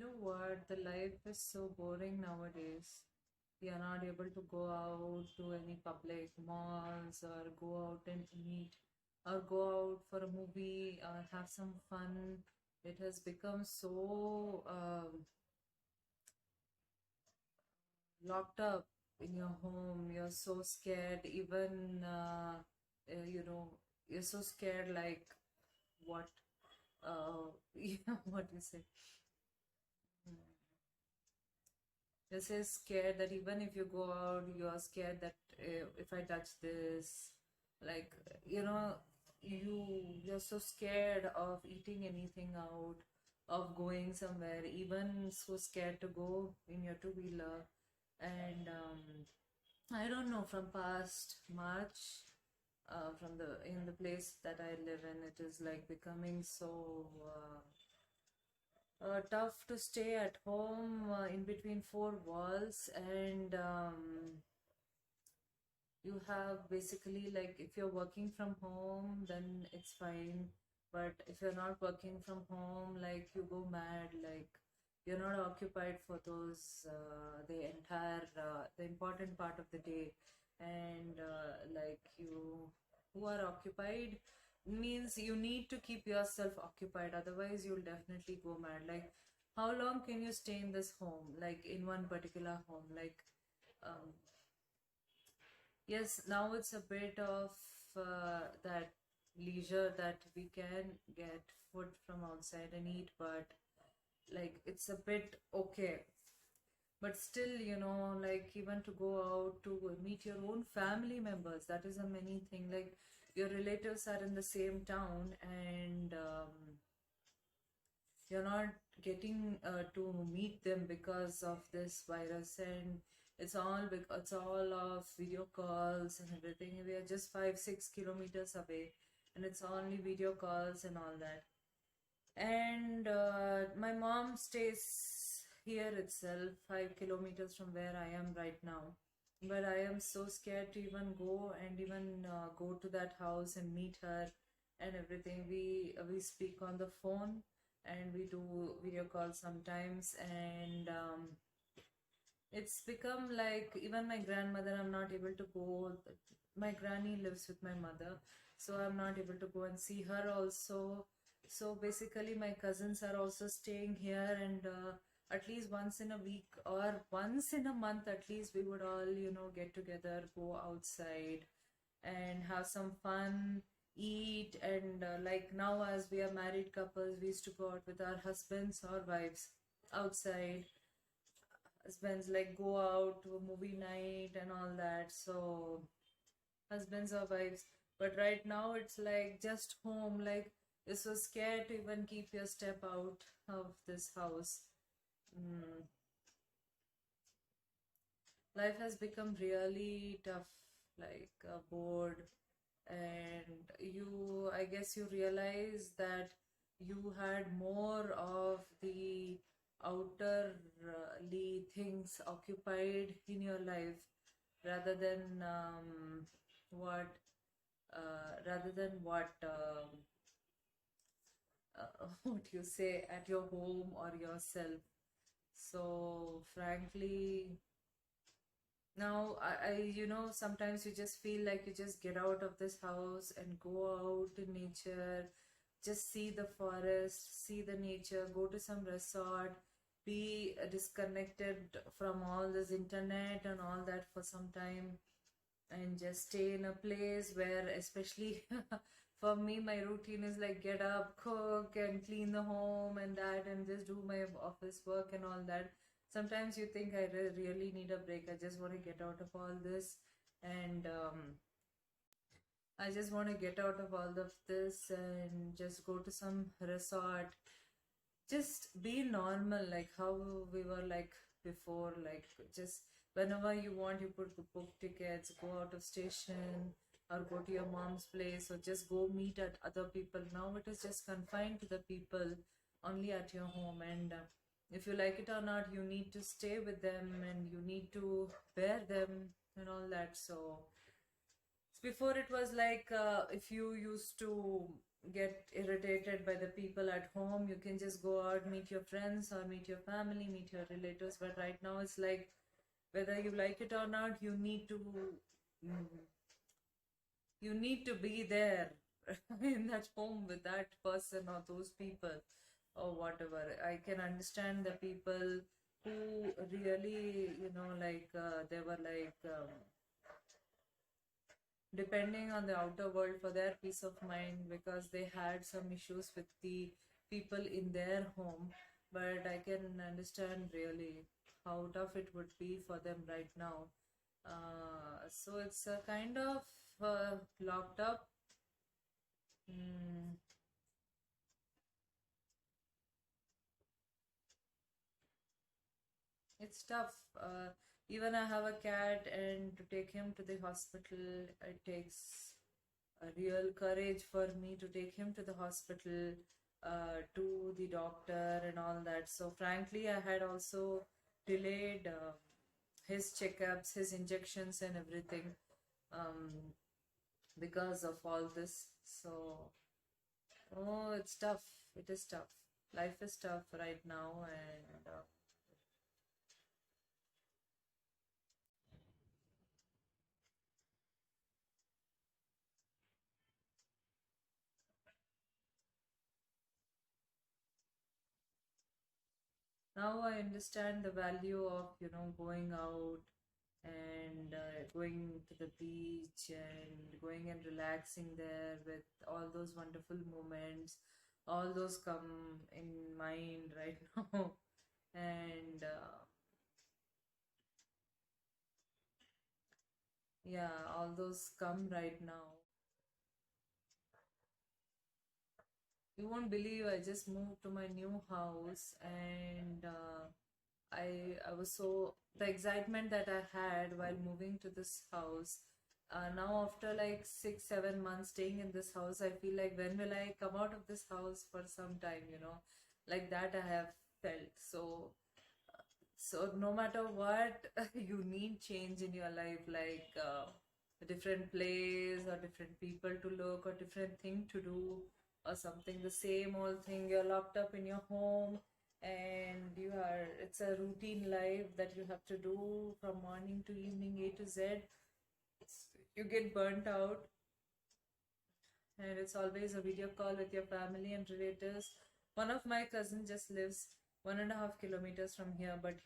know what? The life is so boring nowadays. We are not able to go out to any public malls or go out and eat or go out for a movie or have some fun. It has become so locked up in your home. You're so scared, even, you know, you're so scared like what, yeah, what do you say? This is scared that even if you go out, you are scared that if I touch this, like you're so scared of eating anything out, of going somewhere, even so scared to go in your two-wheeler. And I don't know, from past March, from the in the place that I live in, it is like becoming so. Tough to stay at home in between four walls, and you have basically, like, if you're working from home then it's fine, but if you're not working from home, like, you go mad, like you're not occupied for those the important part of the day. And like, you who are occupied means you need to keep yourself occupied, otherwise you'll definitely go mad. Like, how long can you stay in this home, like in one particular home? Like, um, yes, now it's a bit of that leisure that we can get food from outside and eat, but like it's a bit okay. But still, like, even to go out to meet your own family members, that is a many thing. Like, your relatives are in the same town, and you're not getting to meet them because of this virus, and it's all of video calls and everything. We are just 5-6 kilometers away, and it's only video calls and all that. And my mom stays here itself, 5 kilometers from where I am right now. But I am so scared to even go and even go to that house and meet her and everything. We speak on the phone, and we do video calls sometimes, and it's become like, even my grandmother, I'm not able to go. My granny lives with my mother, so I'm not able to go and see her also. So basically, my cousins are also staying here, and at least once in a week or once in a month, at least, we would all, get together, go outside, and have some fun, eat. And like, now, as we are married couples, we used to go out with our husbands or wives outside. Husbands, like, go out to a movie night and all that. So husbands or wives. But right now it's like just home. Like, you're so scared to even keep your step out of this house. Mm. Life has become really tough, like, bored. And I guess you realize that you had more of the outerly things occupied in your life, rather than what what you say, at your home or yourself. So frankly, now sometimes you just feel like you just get out of this house and go out in nature, just see the forest, see the nature, go to some resort, be disconnected from all this internet and all that for some time, and just stay in a place where, especially for me, my routine is like, get up, cook and clean the home and that, and just do my office work and all that. Sometimes you think I really need a break. I just want to get out of all this, and I just want to get out of all of this and just go to some resort, just be normal, like how we were like before. Like, just whenever you want, you could book tickets, go out of station, or go to your mom's place, or just go meet at other people. Now it is just confined to the people only at your home, and if you like it or not, you need to stay with them and you need to bear them and all that. So before, it was like, if you used to get irritated by the people at home. You can just go out, meet your friends or meet your family, meet your relatives. But right now it's like whether you like it or not, mm, you need to be there in that home with that person or those people or whatever. I can understand the people who really, like they were like depending on the outer world for their peace of mind because they had some issues with the people in their home. But I can understand really how tough it would be for them right now. So it's a kind of locked up. Mm, it's tough. Even I have a cat, and to take him to the hospital, it takes a real courage for me to take him to the hospital, to the doctor, and all that. So, frankly, I had also delayed his checkups, his injections, and everything um, because of all this. So, oh, it's tough. It is tough. Life is tough right now, and now I understand the value of, going out and going to the beach and going and relaxing there with all those wonderful moments. All those come in mind right now. And yeah, all those come right now. You won't believe I just moved to my new house, and I was so the excitement that I had while moving to this house. Now after like 6 7 months staying in this house, I feel like when will I come out of this house for some time, like that I have felt. So no matter what, you need change in your life, like a different place or different people to look or different thing to do or something. The same old thing, you're locked up in your home and it's a routine life that you have to do from morning to evening, A to Z. You get burnt out, and it's always a video call with your family and relatives. One of my cousins just lives 1.5 kilometers from here, but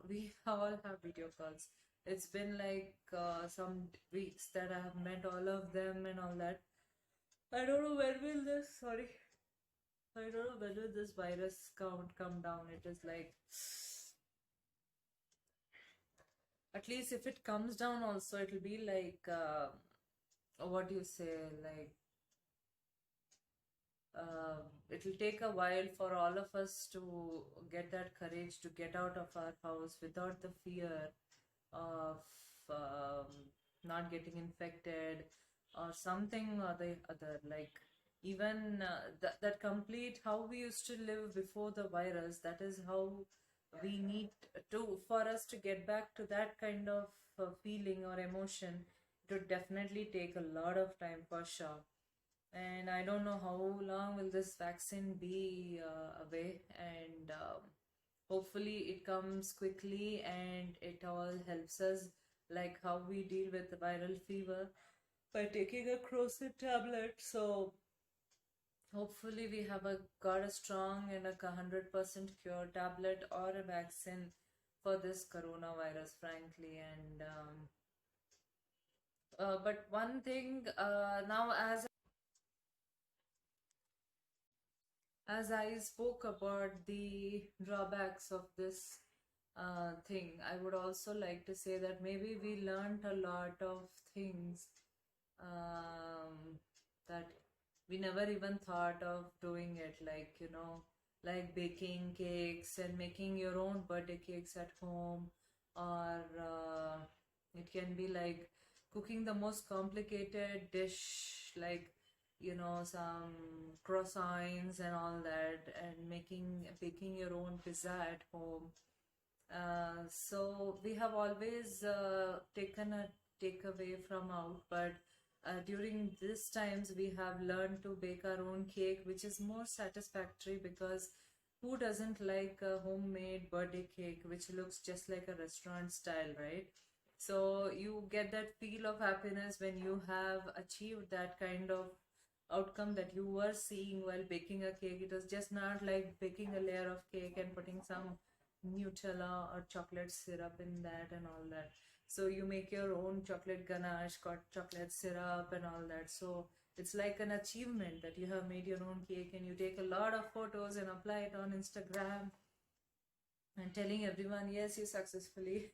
we all have video calls. It's been like some weeks that I have met all of them and all that. I don't know when will this, sorry, I don't know when will this virus count come down. It is like, at least if it comes down also, it'll be like, what do you say, like, it'll take a while for all of us to get that courage to get out of our house without the fear of um, not getting infected or something or the other. Like, even that complete how we used to live before the virus, that is how we need to, for us to get back to that kind of feeling or emotion. It would definitely take a lot of time for sure. And I don't know how long will this vaccine be away, and hopefully it comes quickly and it all helps us, like how we deal with the viral fever by taking a crocin tablet. So hopefully we have got a strong and a 100% cure tablet or a vaccine for this coronavirus, frankly. And but one thing, now as I spoke about the drawbacks of this thing, I would also like to say that maybe we learned a lot of things that we never even thought of doing it, like, like baking cakes and making your own birthday cakes at home, or it can be like cooking the most complicated dish, like, some croissants and all that, and baking your own pizza at home. So we have always taken a takeaway from out, but during these times we have learned to bake our own cake, which is more satisfactory, because who doesn't like a homemade birthday cake which looks just like a restaurant style, right? So you get that feel of happiness when you have achieved that kind of outcome that you were seeing while baking a cake. It was just not like baking a layer of cake and putting some Nutella or chocolate syrup in that and all that. So you make your own chocolate ganache, got chocolate syrup and all that. So it's like an achievement that you have made your own cake, and you take a lot of photos and apply it on Instagram and telling everyone, yes, you successfully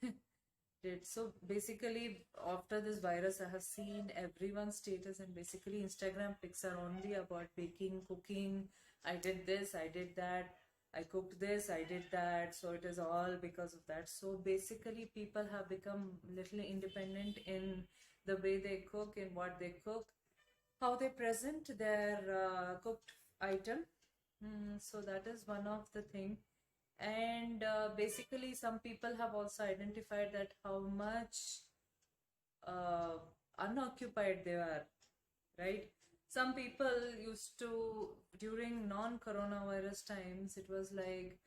did. So basically, after this virus, I have seen everyone's status, and basically, Instagram pics are only about baking, cooking. I did this, I did that, I cooked this, I did that. So it is all because of that. So basically, people have become little independent in the way they cook, in what they cook, how they present their cooked item. So that is one of the thing. And basically, some people have also identified that how much uh, unoccupied they are, right? Some people used to, during non-coronavirus times, it was like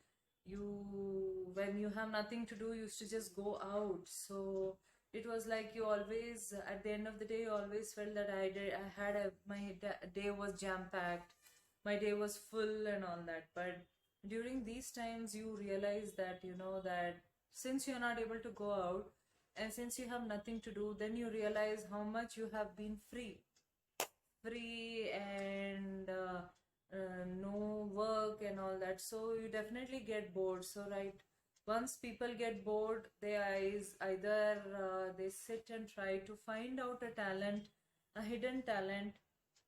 you, when you have nothing to do, you used to just go out. So it was like you always, at the end of the day, you always felt that I had my day was jam-packed, my day was full and all that. But during these times, you realize that, that since you're not able to go out, and since you have nothing to do, then you realize how much you have been free and no work and all that. So you definitely get bored. So right, once people get bored, they either they sit and try to find out a talent, a hidden talent,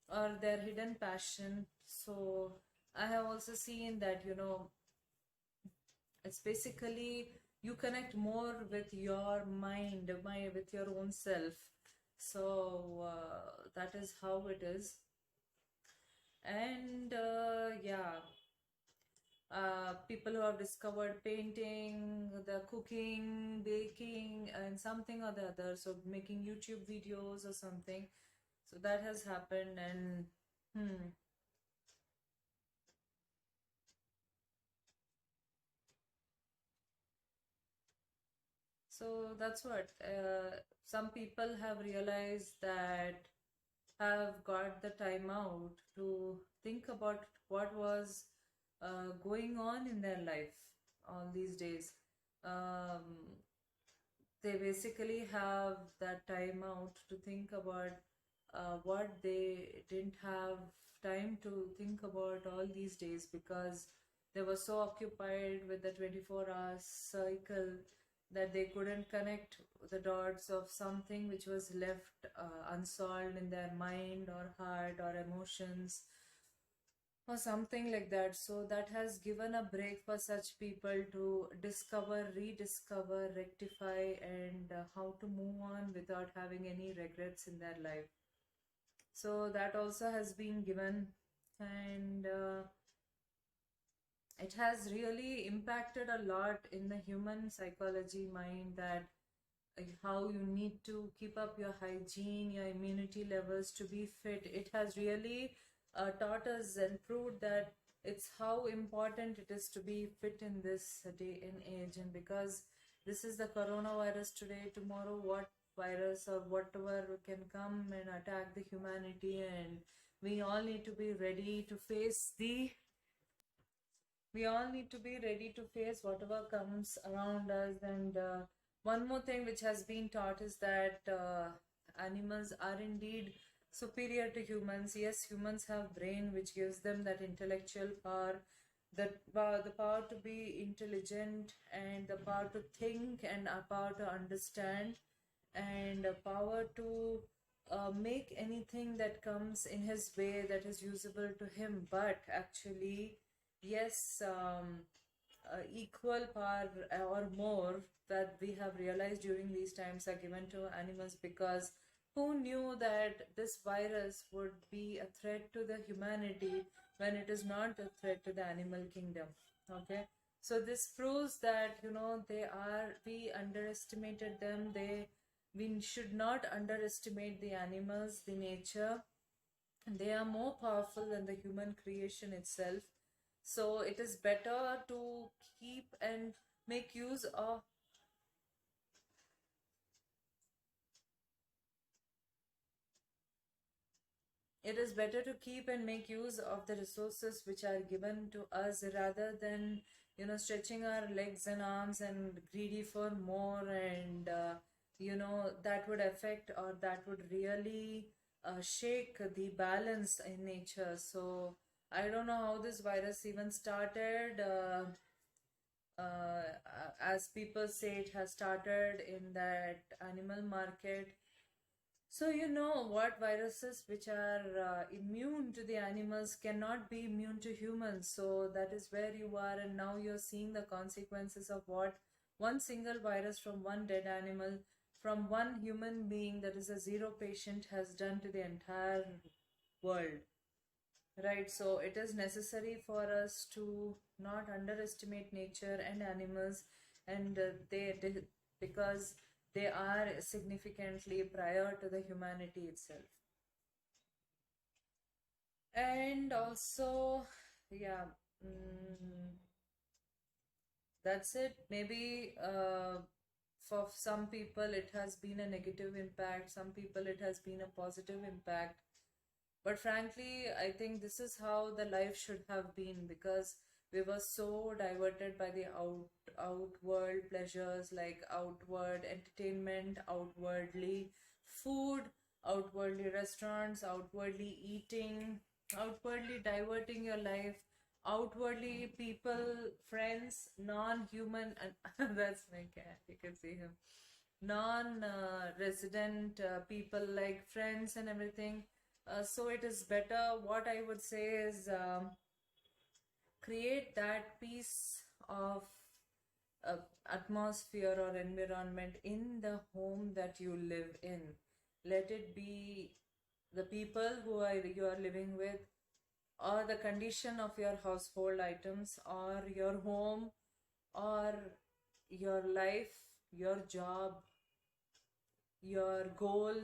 or their hidden passion. So I have also seen that, it's basically you connect more with your mind, with your own self. So that is how it is. And yeah, people who have discovered painting, the cooking, baking, and something or the other, so making YouTube videos or something. So that has happened. And hmm, so that's what some people have realized, that have got the time out to think about what was going on in their life all these days. Um, they basically have that time out to think about what they didn't have time to think about all these days, because they were so occupied with the 24-hour cycle that they couldn't connect the dots of something which was left unsolved in their mind or heart or emotions or something like that. So that has given a break for such people to discover, rediscover, rectify, and how to move on without having any regrets in their life. So that also has been given. And it has really impacted a lot in the human psychology mind, that how you need to keep up your hygiene, your immunity levels to be fit. It has really taught us and proved that it's how important it is to be fit in this day and age. And because this is the coronavirus today, tomorrow what virus or whatever can come and attack the humanity, and we all need to be ready to face the we all need to be ready to face whatever comes around us. And one more thing which has been taught is that animals are indeed superior to humans. Yes, humans have brain which gives them that intellectual power, the power to be intelligent, and the power to think, and a power to understand, and a power to make anything that comes in his way that is usable to him. But actually, yes, equal power or more that we have realized during these times are given to animals, because who knew that this virus would be a threat to the humanity when it is not a threat to the animal kingdom? Okay, so this proves that we underestimated them. we should not underestimate the animals, the nature. They are more powerful than the human creation itself. So it is better to keep and make use of it is better to keep and make use of the resources which are given to us rather than stretching our legs and arms and greedy for more, and that would affect, or that would really shake the balance in nature. So I don't know how this virus even started. As people say, it has started in that animal market. So, you know what, viruses which are immune to the animals cannot be immune to humans. So, that is where you are, and now you're seeing the consequences of what one single virus from one dead animal, from one human being, that is a zero patient, has done to the entire world. Right, so it is necessary for us to not underestimate nature and animals, and because they are significantly prior to the humanity itself. And also, yeah, mm, that's it. Maybe for some people it has been a negative impact, some people it has been a positive impact. But frankly, I think this is how the life should have been, because we were so diverted by the outward pleasures, like outward entertainment, outwardly food, outwardly restaurants, outwardly eating, outwardly diverting your life, outwardly people, friends, non-human, and that's my cat. You can see him. Non-resident people like friends and everything. So it is better. What I would say is create that piece of uh, atmosphere or environment in the home that you live in. Let it be the people you are living with, or the condition of your household items, or your home, or your life, your job, your goal.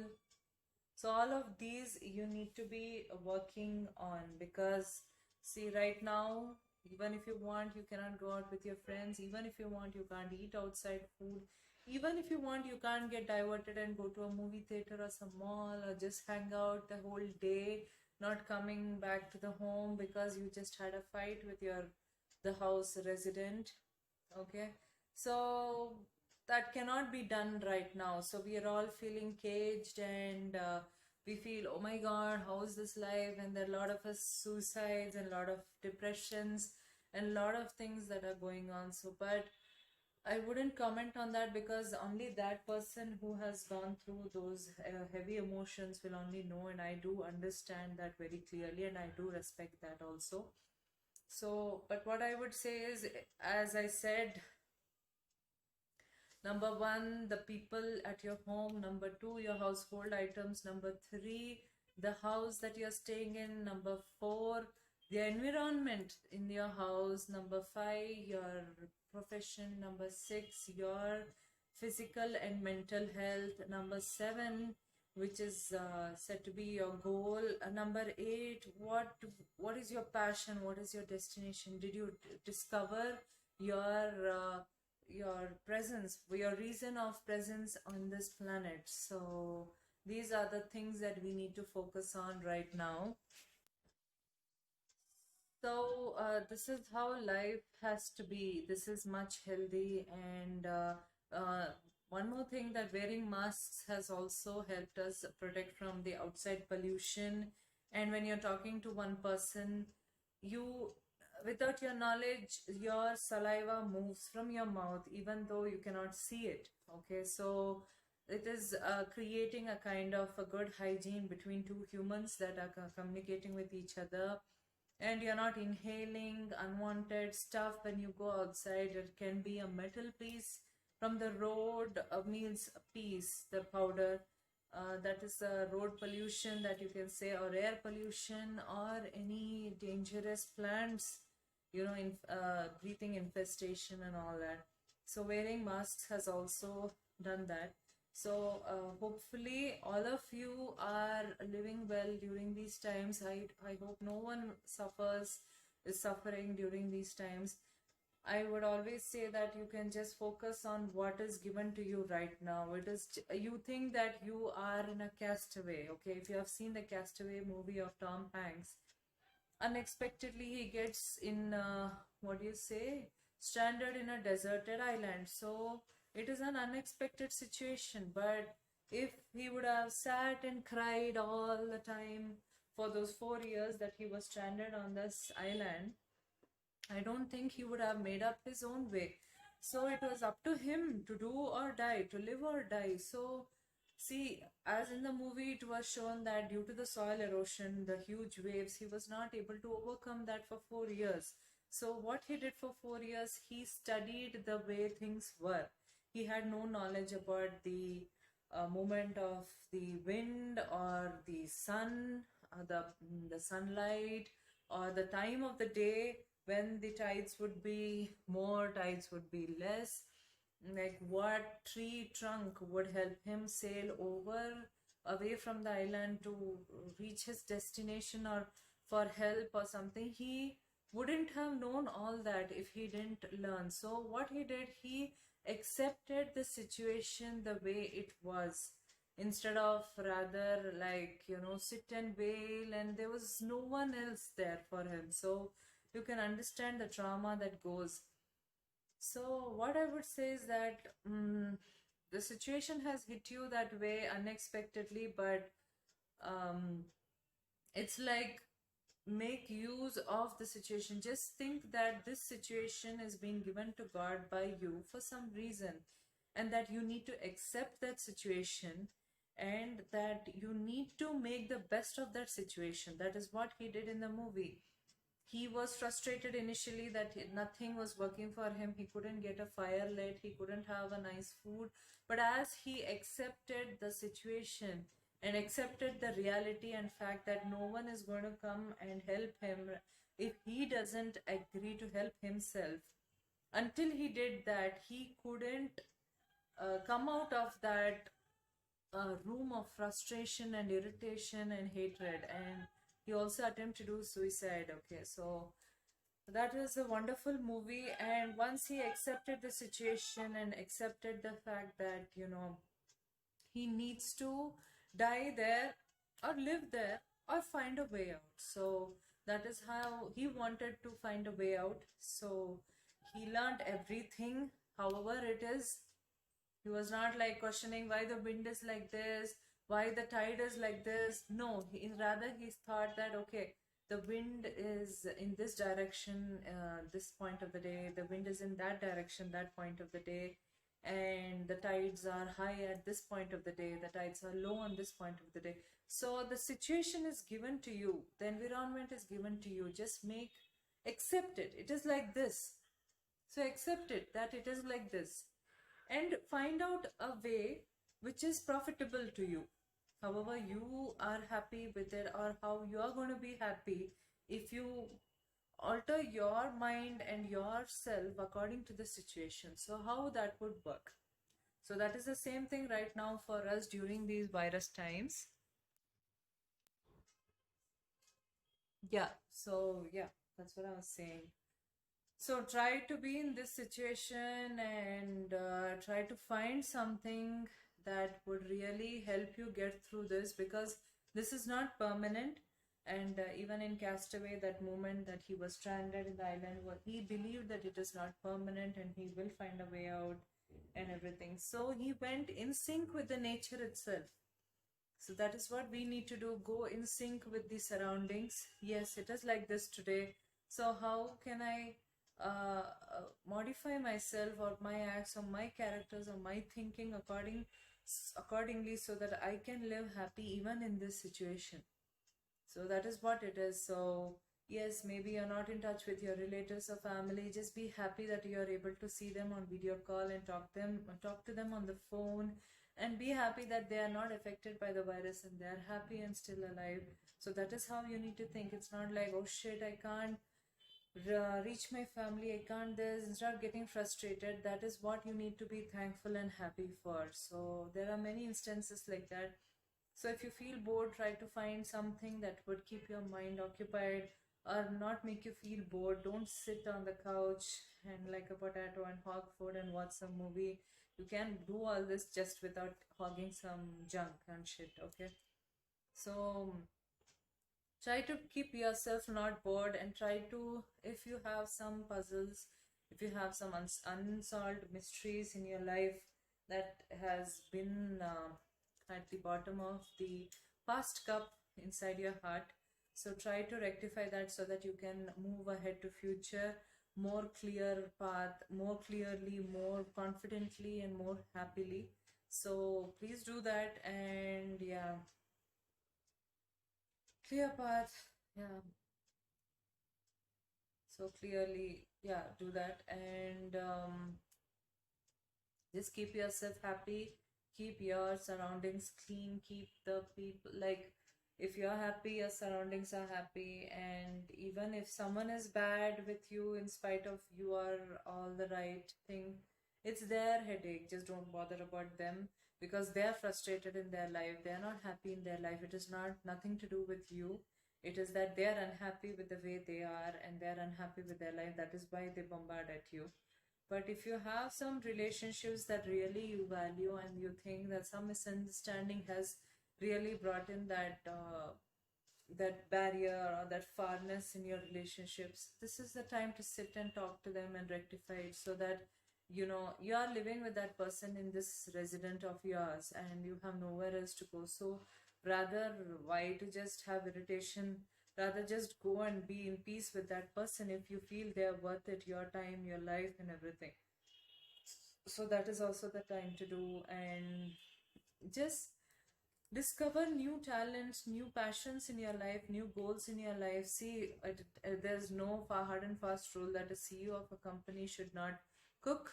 So all of these you need to be working on, because see, right now, even if you want, you cannot go out with your friends. Even if you want, you can't eat outside food. Even if you want, you can't get diverted and go to a movie theater or some mall, or just hang out the whole day, not coming back to the home because you just had a fight with your the house resident. Okay, so that cannot be done right now. So we are all feeling caged, and we feel, oh my God, how is this life? And there are a lot of us suicides and a lot of depressions and a lot of things that are going on. So, but I wouldn't comment on that, because only that person who has gone through those heavy emotions will only know, and I do understand that very clearly, and I do respect that also. So, but what I would say is, as I said, number one, the people at your home. Number two, your household items. Number three, the house that you're staying in. Number four, the environment in your house. Number five, your profession. Number six, your physical and mental health. Number seven, which is said to be your goal. Number eight, what is your passion? What is your destination? Did you discover your your presence, your reason of presence on this planet? So these are the things that we need to focus on right now. So this is how life has to be. This is much healthy, and uh, one more thing, that wearing masks has also helped us protect from the outside pollution. And when you're talking to one person, you, without your knowledge, your saliva moves from your mouth, even though you cannot see it. Okay, so it is creating a kind of a good hygiene between two humans that are communicating with each other, and you're not inhaling unwanted stuff when you go outside. It can be a metal piece from the road, means a piece, the powder. That is road pollution that you can say, or air pollution, or any dangerous plants, breathing infestation and all that. So wearing masks has also done that. So hopefully all of you are living well during these times. I hope no one is suffering during these times. I would always say that you can just focus on what is given to you right now. You think that you are in a castaway, okay? If you have seen the Castaway movie of Tom Hanks, unexpectedly he gets in, what do you say, stranded in a deserted island. So it is an unexpected situation, but if he would have sat and cried all the time for those 4 years that he was stranded on this island, I don't think he would have made up his own way. So it was up to him to do or die, to live or die. So, see, as in the movie, it was shown that due to the soil erosion, the huge waves, he was not able to overcome that for 4 years. So, what he did for 4 years, he studied the way things were. He had no knowledge about the movement of the wind or the sun, the sunlight, or the time of the day when the tides would be more, tides would be less, like what tree trunk would help him sail over away from the island to reach his destination or for help or something. He wouldn't have known all that if he didn't learn. So what he did, he accepted the situation the way it was, instead of rather, like, sit and wail, and there was no one else there for him. So you can understand the trauma that goes. So, what I would say is that the situation has hit you that way unexpectedly, but um, it's like, make use of the situation. Just think that this situation is being given to God by you for some reason, and that you need to accept that situation, and that you need to make the best of that situation. That is what he did in the movie. He was frustrated initially that nothing was working for him. He couldn't get a fire lit, he couldn't have a nice food. But as he accepted the situation and accepted the reality and fact that no one is going to come and help him if he doesn't agree to help himself, until he did that, he couldn't come out of that room of frustration and irritation and hatred. And he also attempted to do suicide. Okay, so that was a wonderful movie. And once he accepted the situation and accepted the fact that, he needs to die there or live there or find a way out. So that is how he wanted to find a way out. So he learned everything, however it is. He was not like questioning why the wind is like this, why the tide is like this. No, rather he thought that, okay, the wind is in this direction, this point of the day, the wind is in that direction, that point of the day, and the tides are high at this point of the day, the tides are low on this point of the day. So the situation is given to you, the environment is given to you. Just accept it. It is like this. So accept it that it is like this, and find out a way which is profitable to you. However, you are happy with it, or how you are going to be happy if you alter your mind and yourself according to the situation. So, how that would work? So, that is the same thing right now for us during these virus times. Yeah, so yeah, that's what I was saying. So try to be in this situation and try to find something that would really help you get through this, because this is not permanent. And even in Castaway, that moment that he was stranded in the island, he believed that it is not permanent and he will find a way out and everything. So he went in sync with the nature itself. So that is what we need to do, go in sync with the surroundings. Yes, it is like this today. So how can I modify myself or my acts or my characters or my thinking accordingly, so that I can live happy even in this situation? So that is what it is. So yes, maybe you're not in touch with your relatives or family. Just be happy that you're able to see them on video call and talk to them on the phone, and be happy that they are not affected by the virus and they're happy and still alive. So that is how you need to think. It's not like, oh shit, I can't reach my family, I can't this, instead of getting frustrated, that is what you need to be thankful and happy for. So there are many instances like that. So if you feel bored, try to find something that would keep your mind occupied or not make you feel bored. Don't sit on the couch and like a potato and hog food and watch some movie. You can do all this just without hogging some junk and shit, okay? So try to keep yourself not bored, and try to, if you have some puzzles, if you have some unsolved mysteries in your life that has been at the bottom of the past cup inside your heart, so try to rectify that so that you can move ahead to future more clear path, more clearly, more confidently, and more happily. So please do that. And yeah, clear path. Yeah, so clearly, yeah, do that. And just keep yourself happy, keep your surroundings clean, keep the people like, if you're happy, your surroundings are happy. And even if someone is bad with you, in spite of you are all the right thing, it's their headache. Just don't bother about them, because they're frustrated in their life, they're not happy in their life. It is not nothing to do with you. It is that they're unhappy with the way they are, and they're unhappy with their life. That is why they bombard at you. But if you have some relationships that really you value, and you think that some misunderstanding has really brought in that barrier or that farness in your relationships, this is the time to sit and talk to them and rectify it, so that you are living with that person in this resident of yours and you have nowhere else to go. So rather, why to just have irritation? Rather, just go and be in peace with that person if you feel they're worth it, your time, your life, and everything. So that is also the time to do. And just discover new talents, new passions in your life, new goals in your life. See, there's no hard and fast rule that a CEO of a company should not cook.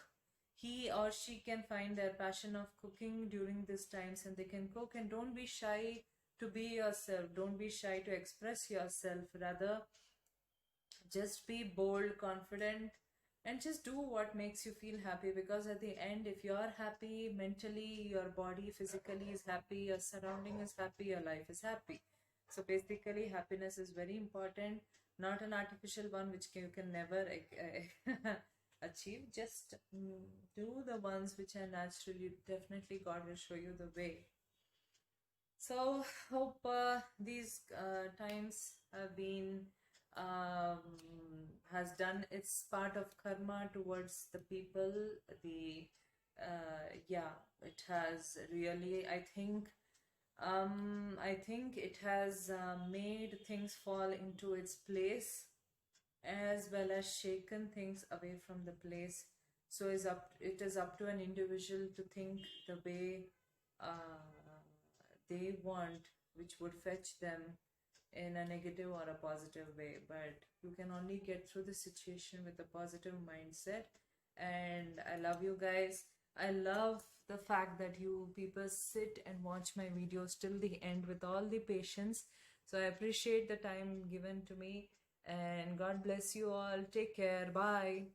He or she can find their passion of cooking during these times, and they can cook. And don't be shy to be yourself, don't be shy to express yourself. Rather, just be bold, confident, and just do what makes you feel happy. Because at the end, if you're happy mentally, your body physically is happy, your surrounding is happy, your life is happy. So basically, happiness is very important, not an artificial one which you can never achieve. Just do the ones which are natural. You definitely, God will show you the way. So hope these times have been um, has done its part of karma towards the people. The yeah, it has really. I think it has made things fall into its place, as well as shaken things away from the place. So it is up to an individual to think the way they want, which would fetch them in a negative or a positive way. But you can only get through the situation with a positive mindset. And I love you guys. I love the fact that you people sit and watch my videos till the end with all the patience. So I appreciate the time given to me. And God bless you all. Take care. Bye.